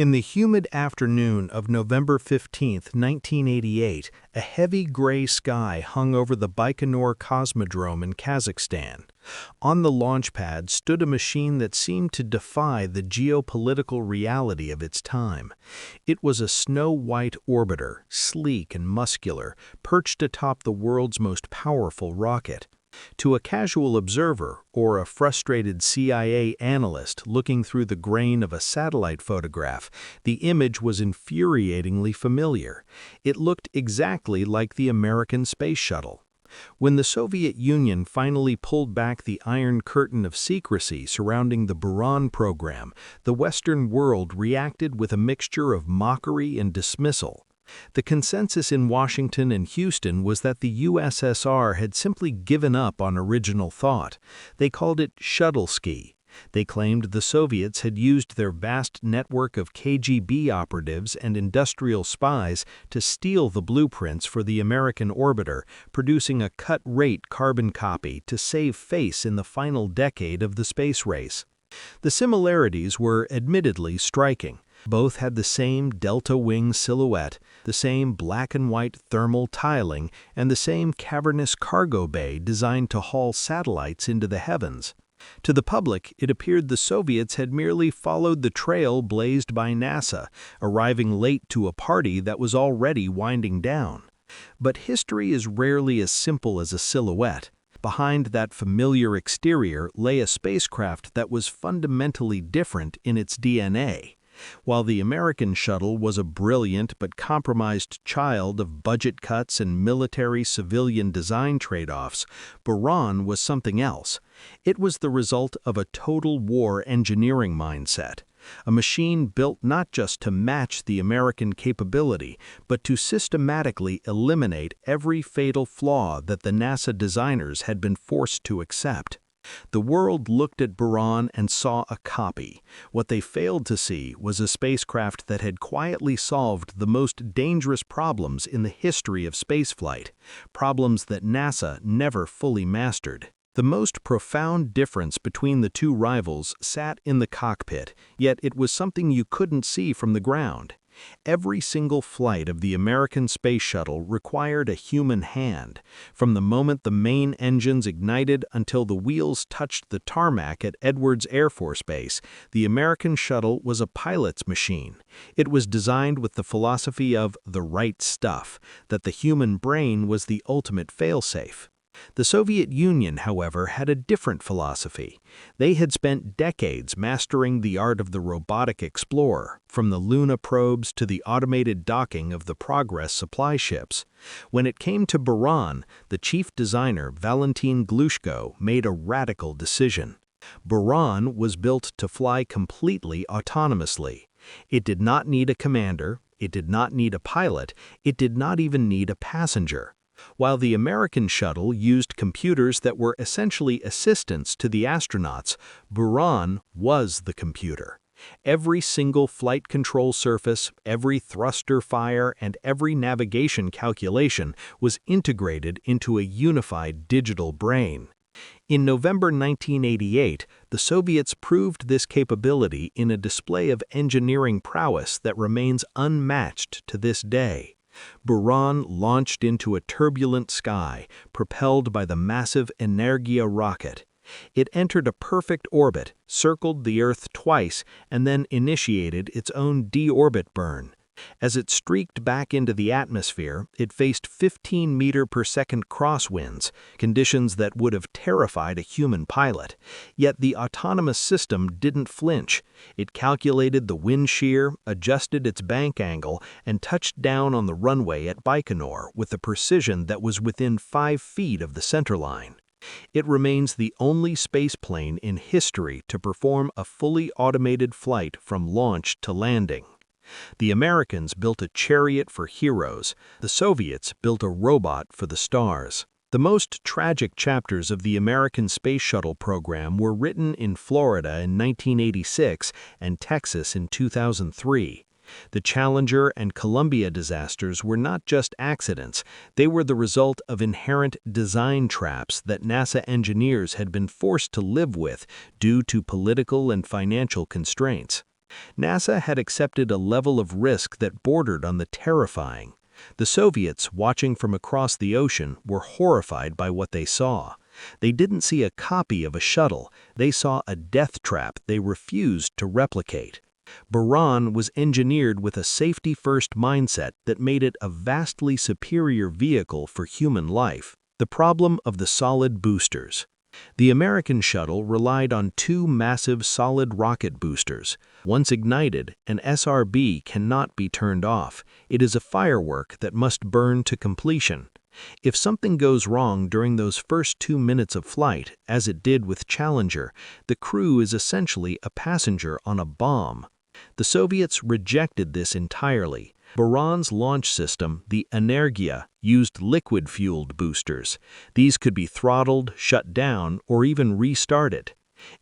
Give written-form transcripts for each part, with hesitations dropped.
In the humid afternoon of November 15, 1988, a heavy gray sky hung over the Baikonur Cosmodrome in Kazakhstan. On the launch pad stood a machine that seemed to defy the geopolitical reality of its time. It was a snow-white orbiter, sleek and muscular, perched atop the world's most powerful rocket. To a casual observer or a frustrated CIA analyst looking through the grain of a satellite photograph, the image was infuriatingly familiar. It looked exactly like the American space shuttle. When the Soviet Union finally pulled back the Iron Curtain of secrecy surrounding the Buran program, the Western world reacted with a mixture of mockery and dismissal. The consensus in Washington and Houston was that the USSR had simply given up on original thought. They called it shuttle ski. They claimed the Soviets had used their vast network of KGB operatives and industrial spies to steal the blueprints for the American orbiter, producing a cut-rate carbon copy to save face in the final decade of the space race. The similarities were admittedly striking. Both had the same delta wing silhouette, the same black and white thermal tiling, and the same cavernous cargo bay designed to haul satellites into the heavens. To the public, it appeared the Soviets had merely followed the trail blazed by NASA, arriving late to a party that was already winding down. But history is rarely as simple as a silhouette. Behind that familiar exterior lay a spacecraft that was fundamentally different in its DNA. While the American shuttle was a brilliant but compromised child of budget cuts and military-civilian design trade-offs, Buran was something else. It was the result of a total war engineering mindset, a machine built not just to match the American capability, but to systematically eliminate every fatal flaw that the NASA designers had been forced to accept. The world looked at Buran and saw a copy. What they failed to see was a spacecraft that had quietly solved the most dangerous problems in the history of spaceflight, problems that NASA never fully mastered. The most profound difference between the two rivals sat in the cockpit, yet it was something you couldn't see from the ground. Every single flight of the American space shuttle required a human hand. From the moment the main engines ignited until the wheels touched the tarmac at Edwards Air Force Base, the American shuttle was a pilot's machine. It was designed with the philosophy of the right stuff, that the human brain was the ultimate failsafe. The Soviet Union, however, had a different philosophy. They had spent decades mastering the art of the robotic explorer, from the Luna probes to the automated docking of the Progress supply ships. When it came to Buran, the chief designer, Valentin Glushko, made a radical decision. Buran was built to fly completely autonomously. It did not need a commander, it did not need a pilot, it did not even need a passenger. While the American shuttle used computers that were essentially assistants to the astronauts, Buran was the computer. Every single flight control surface, every thruster fire, and every navigation calculation was integrated into a unified digital brain. In November 1988, the Soviets proved this capability in a display of engineering prowess that remains unmatched to this day. Buran launched into a turbulent sky, propelled by the massive Energia rocket. It entered a perfect orbit, circled the Earth twice, and then initiated its own deorbit burn. As it streaked back into the atmosphere, it faced 15-meter-per-second crosswinds, conditions that would have terrified a human pilot. Yet the autonomous system didn't flinch. It calculated the wind shear, adjusted its bank angle, and touched down on the runway at Baikonur with a precision that was within 5 feet of the centerline. It remains the only spaceplane in history to perform a fully automated flight from launch to landing. The Americans built a chariot for heroes. The Soviets built a robot for the stars. The most tragic chapters of the American space shuttle program were written in Florida in 1986 and Texas in 2003. The Challenger and Columbia disasters were not just accidents, they were the result of inherent design traps that NASA engineers had been forced to live with due to political and financial constraints. NASA had accepted a level of risk that bordered on the terrifying. The Soviets, watching from across the ocean, were horrified by what they saw. They didn't see a copy of a shuttle, they saw a death trap they refused to replicate. Buran was engineered with a safety-first mindset that made it a vastly superior vehicle for human life. The problem of the solid boosters. The American shuttle relied on two massive solid rocket boosters. Once ignited, an SRB cannot be turned off. It is a firework that must burn to completion. If something goes wrong during those first 2 minutes of flight, as it did with Challenger, the crew is essentially a passenger on a bomb. The Soviets rejected this entirely. Buran's launch system, the Energia, used liquid-fueled boosters. These could be throttled, shut down, or even restarted.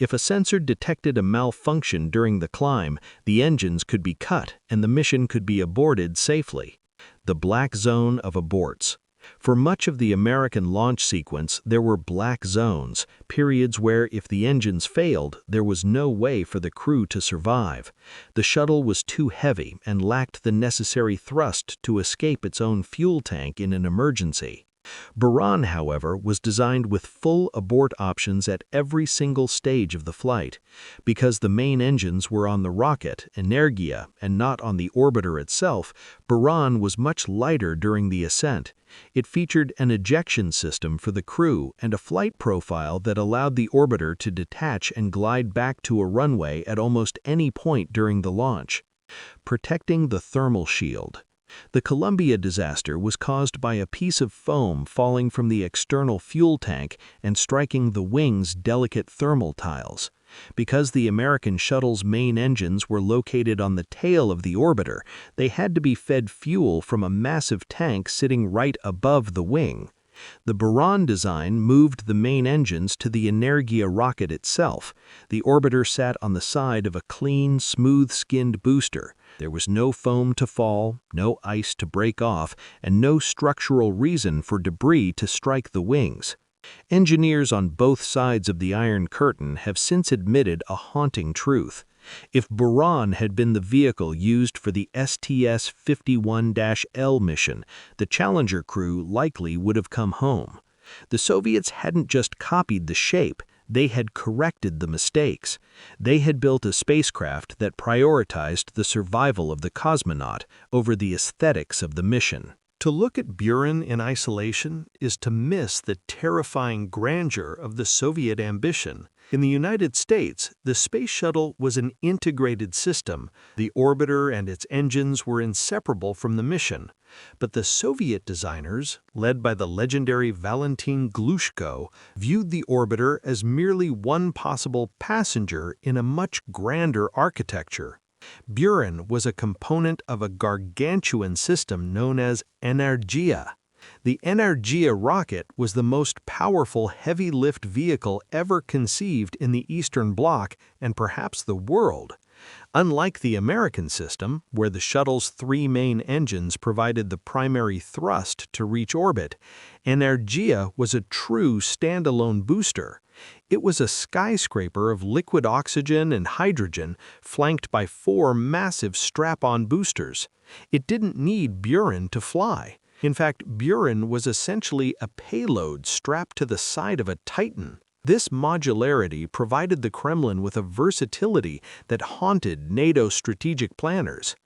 If a sensor detected a malfunction during the climb, the engines could be cut and the mission could be aborted safely. The black zone of aborts. For much of the American launch sequence, there were black zones, periods where if the engines failed, there was no way for the crew to survive. The shuttle was too heavy and lacked the necessary thrust to escape its own fuel tank in an emergency. Buran, however, was designed with full abort options at every single stage of the flight. Because the main engines were on the rocket, Energia, and not on the orbiter itself, Buran was much lighter during the ascent. It featured an ejection system for the crew and a flight profile that allowed the orbiter to detach and glide back to a runway at almost any point during the launch. Protecting the thermal shield. The Columbia disaster was caused by a piece of foam falling from the external fuel tank and striking the wing's delicate thermal tiles. Because the American shuttle's main engines were located on the tail of the orbiter, they had to be fed fuel from a massive tank sitting right above the wing. The Buran design moved the main engines to the Energia rocket itself. The orbiter sat on the side of a clean, smooth-skinned booster. There was no foam to fall, no ice to break off, and no structural reason for debris to strike the wings. Engineers on both sides of the Iron Curtain have since admitted a haunting truth. If Buran had been the vehicle used for the STS-51-L mission, the Challenger crew likely would have come home. The Soviets hadn't just copied the shape, they had corrected the mistakes. They had built a spacecraft that prioritized the survival of the cosmonaut over the aesthetics of the mission. To look at Buran in isolation is to miss the terrifying grandeur of the Soviet ambition. In the United States, the space shuttle was an integrated system. The orbiter and its engines were inseparable from the mission. But the Soviet designers, led by the legendary Valentin Glushko, viewed the orbiter as merely one possible passenger in a much grander architecture. Buran was a component of a gargantuan system known as Energia. The Energia rocket was the most powerful heavy-lift vehicle ever conceived in the Eastern Bloc and perhaps the world. Unlike the American system, where the shuttle's three main engines provided the primary thrust to reach orbit, Energia was a true standalone booster. It was a skyscraper of liquid oxygen and hydrogen flanked by 4 massive strap-on boosters. It didn't need Buran to fly. In fact, Buran was essentially a payload strapped to the side of a Titan. This modularity provided the Kremlin with a versatility that haunted NATO strategic planners.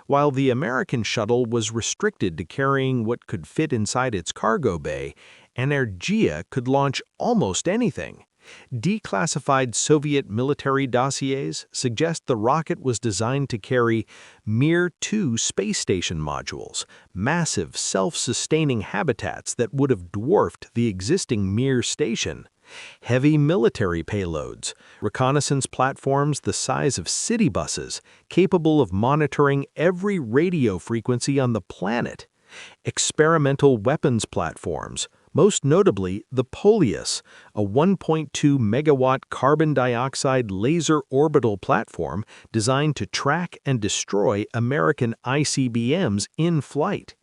While the American shuttle was restricted to carrying what could fit inside its cargo bay, Energia could launch almost anything. Declassified Soviet military dossiers suggest the rocket was designed to carry Mir-2 space station modules, massive self-sustaining habitats that would have dwarfed the existing Mir station. Heavy military payloads, reconnaissance platforms the size of city buses, capable of monitoring every radio frequency on the planet. Experimental weapons platforms, most notably the Polius, a 1.2 megawatt carbon dioxide laser orbital platform designed to track and destroy American ICBMs in flight.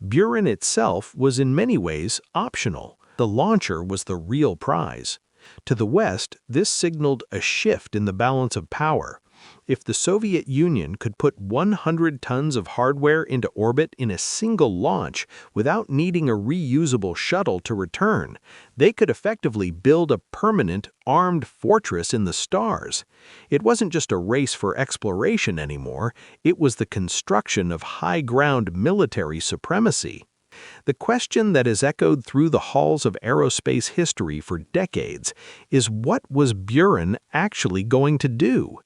Buran itself was in many ways optional. The launcher was the real prize. To the west, this signaled a shift in the balance of power. If the Soviet Union could put 100 tons of hardware into orbit in a single launch without needing a reusable shuttle to return, they could effectively build a permanent, armed fortress in the stars. It wasn't just a race for exploration anymore, it was the construction of high-ground military supremacy. The question that has echoed through the halls of aerospace history for decades is, what was Buran actually going to do?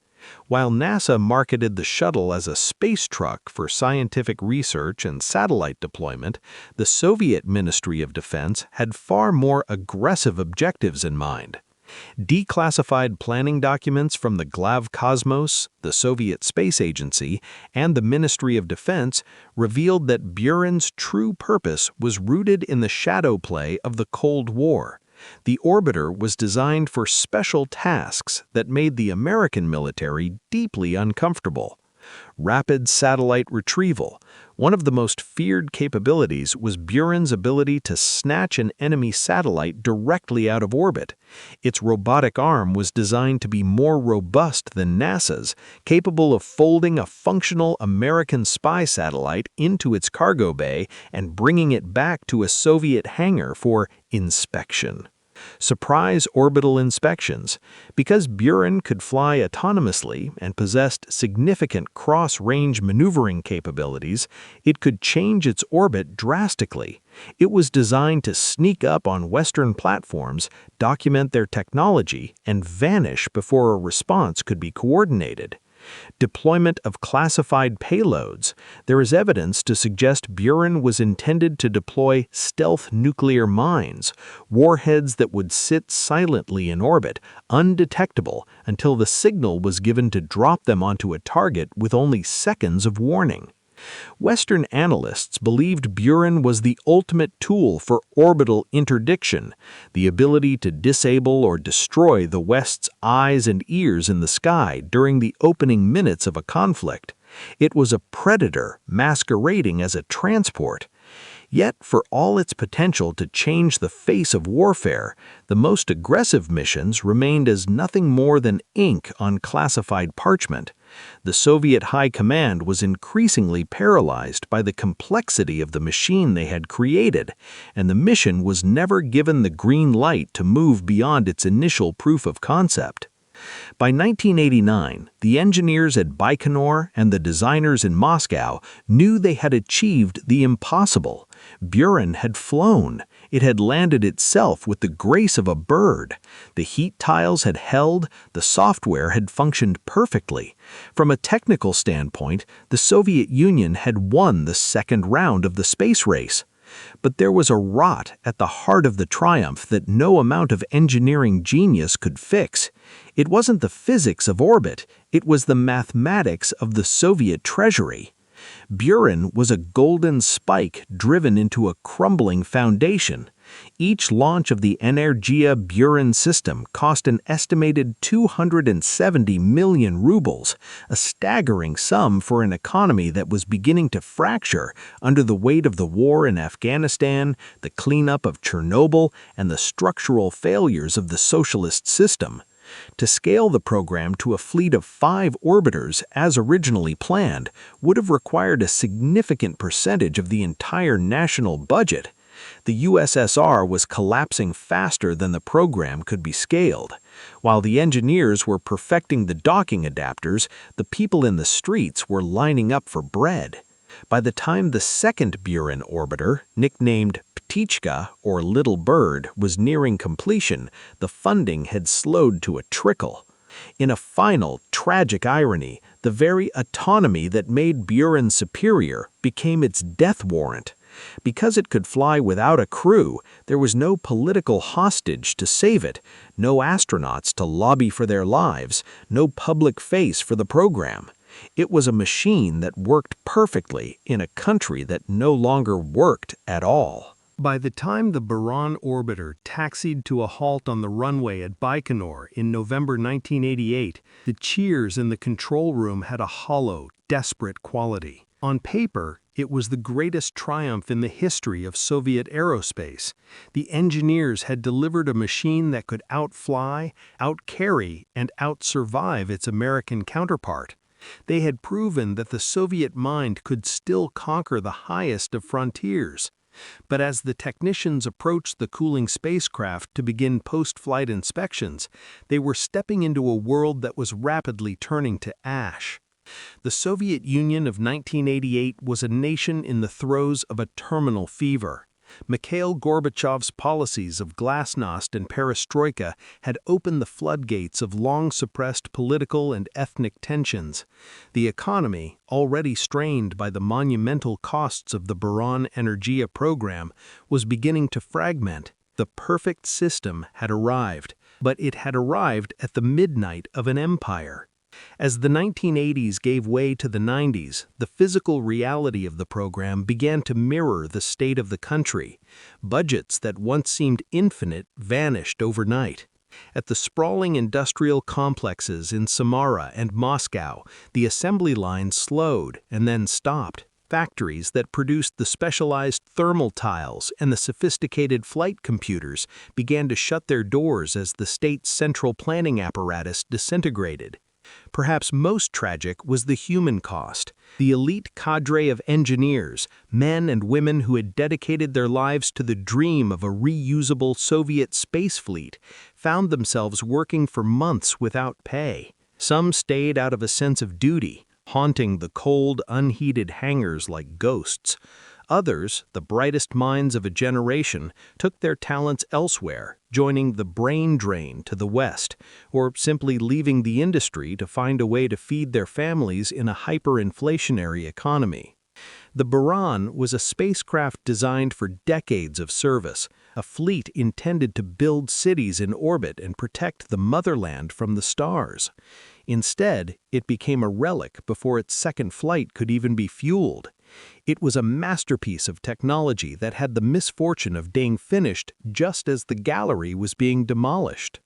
While NASA marketed the shuttle as a space truck for scientific research and satellite deployment, the Soviet Ministry of Defense had far more aggressive objectives in mind. Declassified planning documents from the Glavkosmos, the Soviet Space Agency, and the Ministry of Defense revealed that Buran's true purpose was rooted in the shadow play of the Cold War. The orbiter was designed for special tasks that made the American military deeply uncomfortable. Rapid satellite retrieval. One of the most feared capabilities was Buran's ability to snatch an enemy satellite directly out of orbit. Its robotic arm was designed to be more robust than NASA's, capable of folding a functional American spy satellite into its cargo bay and bringing it back to a Soviet hangar for inspection. Surprise orbital inspections. Because Buran could fly autonomously and possessed significant cross-range maneuvering capabilities, it could change its orbit drastically. It was designed to sneak up on Western platforms, document their technology, and vanish before a response could be coordinated. Deployment of classified payloads. There is evidence to suggest Buran was intended to deploy stealth nuclear mines, warheads that would sit silently in orbit, undetectable, until the signal was given to drop them onto a target with only seconds of warning. Western analysts believed Buran was the ultimate tool for orbital interdiction, the ability to disable or destroy the West's eyes and ears in the sky during the opening minutes of a conflict. It was a predator masquerading as a transport. Yet, for all its potential to change the face of warfare, the most aggressive missions remained as nothing more than ink on classified parchment. The Soviet High Command was increasingly paralyzed by the complexity of the machine they had created, and the mission was never given the green light to move beyond its initial proof of concept. By 1989, the engineers at Baikonur and the designers in Moscow knew they had achieved the impossible. Buran had flown. It had landed itself with the grace of a bird. The heat tiles had held, the software had functioned perfectly. From a technical standpoint, the Soviet Union had won the second round of the space race. But there was a rot at the heart of the triumph that no amount of engineering genius could fix. It wasn't the physics of orbit, it was the mathematics of the Soviet treasury. Buran was a golden spike driven into a crumbling foundation. Each launch of the Energia Buran system cost an estimated 270 million rubles, a staggering sum for an economy that was beginning to fracture under the weight of the war in Afghanistan, the cleanup of Chernobyl, and the structural failures of the socialist system. To scale the program to a fleet of 5 orbiters, as originally planned, would have required a significant percentage of the entire national budget. The USSR was collapsing faster than the program could be scaled. While the engineers were perfecting the docking adapters, the people in the streets were lining up for bread. By the time the second Buran orbiter, nicknamed Ptichka, or Little Bird, was nearing completion, the funding had slowed to a trickle. In a final, tragic irony, the very autonomy that made Buran superior became its death warrant. Because it could fly without a crew, there was no political hostage to save it, no astronauts to lobby for their lives, no public face for the program. It was a machine that worked perfectly in a country that no longer worked at all. By the time the Buran orbiter taxied to a halt on the runway at Baikonur in November 1988, the cheers in the control room had a hollow, desperate quality. On paper, it was the greatest triumph in the history of Soviet aerospace. The engineers had delivered a machine that could outfly, outcarry, and outsurvive its American counterpart. They had proven that the Soviet mind could still conquer the highest of frontiers. But as the technicians approached the cooling spacecraft to begin post-flight inspections, they were stepping into a world that was rapidly turning to ash. The Soviet Union of 1988 was a nation in the throes of a terminal fever. Mikhail Gorbachev's policies of glasnost and perestroika had opened the floodgates of long-suppressed political and ethnic tensions. The economy, already strained by the monumental costs of the Buran Energia program, was beginning to fragment. The perfect system had arrived, but it had arrived at the midnight of an empire. As the 1980s gave way to the 90s, the physical reality of the program began to mirror the state of the country. Budgets that once seemed infinite vanished overnight. At the sprawling industrial complexes in Samara and Moscow, the assembly line slowed and then stopped. Factories that produced the specialized thermal tiles and the sophisticated flight computers began to shut their doors as the state's central planning apparatus disintegrated. Perhaps most tragic was the human cost. The elite cadre of engineers, men and women who had dedicated their lives to the dream of a reusable Soviet space fleet, found themselves working for months without pay. Some stayed out of a sense of duty, haunting the cold, unheated hangars like ghosts. Others, the brightest minds of a generation, took their talents elsewhere, joining the brain drain to the West, or simply leaving the industry to find a way to feed their families in a hyperinflationary economy. The Buran was a spacecraft designed for decades of service, a fleet intended to build cities in orbit and protect the motherland from the stars. Instead, it became a relic before its second flight could even be fueled. It was a masterpiece of technology that had the misfortune of being finished just as the gallery was being demolished.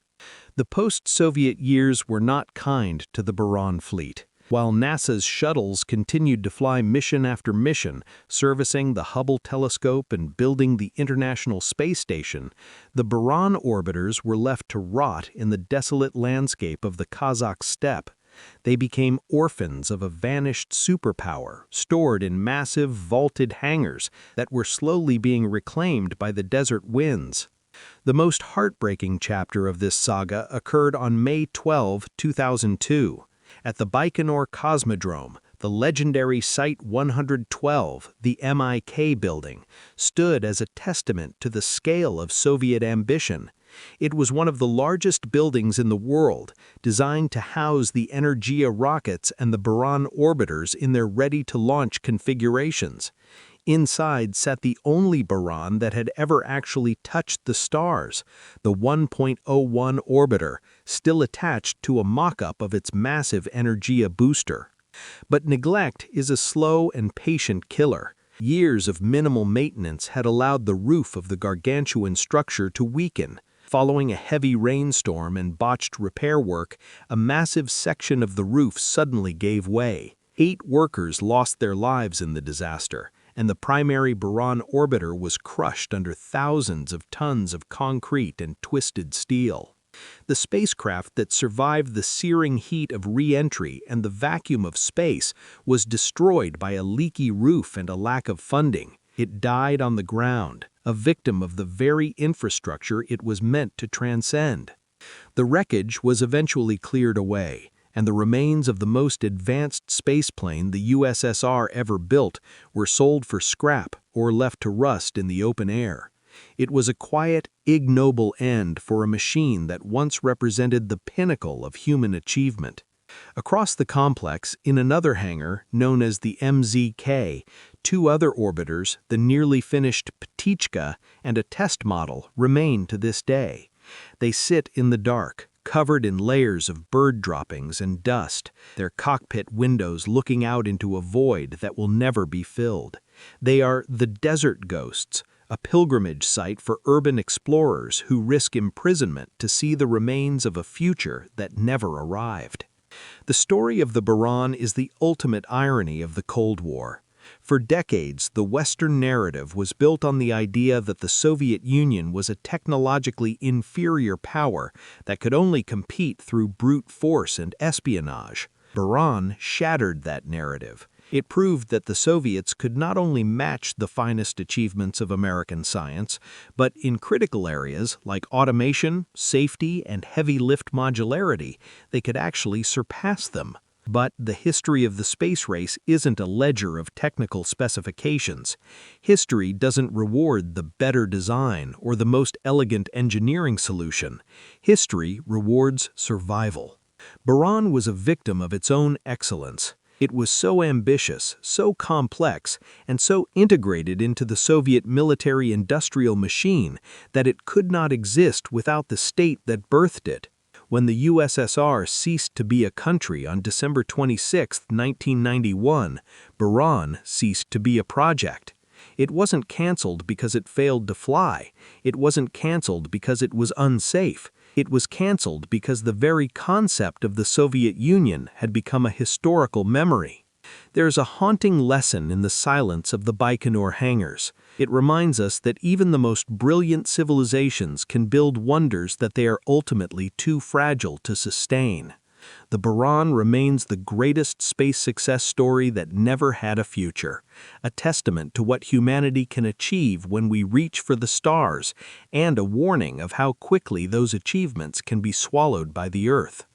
The post-Soviet years were not kind to the Buran fleet. While NASA's shuttles continued to fly mission after mission, servicing the Hubble telescope and building the International Space Station, the Buran orbiters were left to rot in the desolate landscape of the Kazakh steppe. They became orphans of a vanished superpower, stored in massive, vaulted hangars that were slowly being reclaimed by the desert winds. The most heartbreaking chapter of this saga occurred on May 12, 2002. At the Baikonur Cosmodrome, the legendary Site 112, the MIK building, stood as a testament to the scale of Soviet ambition. It was one of the largest buildings in the world, designed to house the Energia rockets and the Buran orbiters in their ready-to-launch configurations. Inside sat the only Buran that had ever actually touched the stars, the 1.01 orbiter, still attached to a mock-up of its massive Energia booster. But neglect is a slow and patient killer. Years of minimal maintenance had allowed the roof of the gargantuan structure to weaken. Following a heavy rainstorm and botched repair work, a massive section of the roof suddenly gave way. 8 workers lost their lives in the disaster, and the primary Buran orbiter was crushed under thousands of tons of concrete and twisted steel. The spacecraft that survived the searing heat of re-entry and the vacuum of space was destroyed by a leaky roof and a lack of funding. It died on the ground, a victim of the very infrastructure it was meant to transcend. The wreckage was eventually cleared away, and the remains of the most advanced spaceplane the USSR ever built were sold for scrap or left to rust in the open air. It was a quiet, ignoble end for a machine that once represented the pinnacle of human achievement. Across the complex, in another hangar, known as the MZK, 2 other orbiters, the nearly finished Ptichka and a test model, remain to this day. They sit in the dark, covered in layers of bird droppings and dust, their cockpit windows looking out into a void that will never be filled. They are the desert ghosts, a pilgrimage site for urban explorers who risk imprisonment to see the remains of a future that never arrived. The story of the Buran is the ultimate irony of the Cold War. For decades, the Western narrative was built on the idea that the Soviet Union was a technologically inferior power that could only compete through brute force and espionage. Buran shattered that narrative. It proved that the Soviets could not only match the finest achievements of American science, but in critical areas like automation, safety, and heavy lift modularity, they could actually surpass them. But the history of the space race isn't a ledger of technical specifications. History doesn't reward the better design or the most elegant engineering solution. History rewards survival. Buran was a victim of its own excellence. It was so ambitious, so complex, and so integrated into the Soviet military-industrial machine that it could not exist without the state that birthed it. When the USSR ceased to be a country on December 26, 1991, Buran ceased to be a project. It wasn't canceled because it failed to fly. It wasn't canceled because it was unsafe. It was canceled because the very concept of the Soviet Union had become a historical memory. There's a haunting lesson in the silence of the Baikonur hangars. It reminds us that even the most brilliant civilizations can build wonders that they are ultimately too fragile to sustain. The Buran remains the greatest space success story that never had a future, a testament to what humanity can achieve when we reach for the stars, and a warning of how quickly those achievements can be swallowed by the Earth.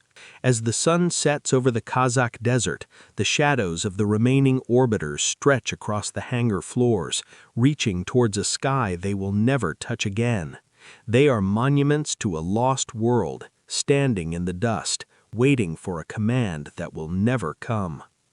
As the sun sets over the Kazakh desert, the shadows of the remaining orbiters stretch across the hangar floors, reaching towards a sky they will never touch again. They are monuments to a lost world, standing in the dust, waiting for a command that will never come.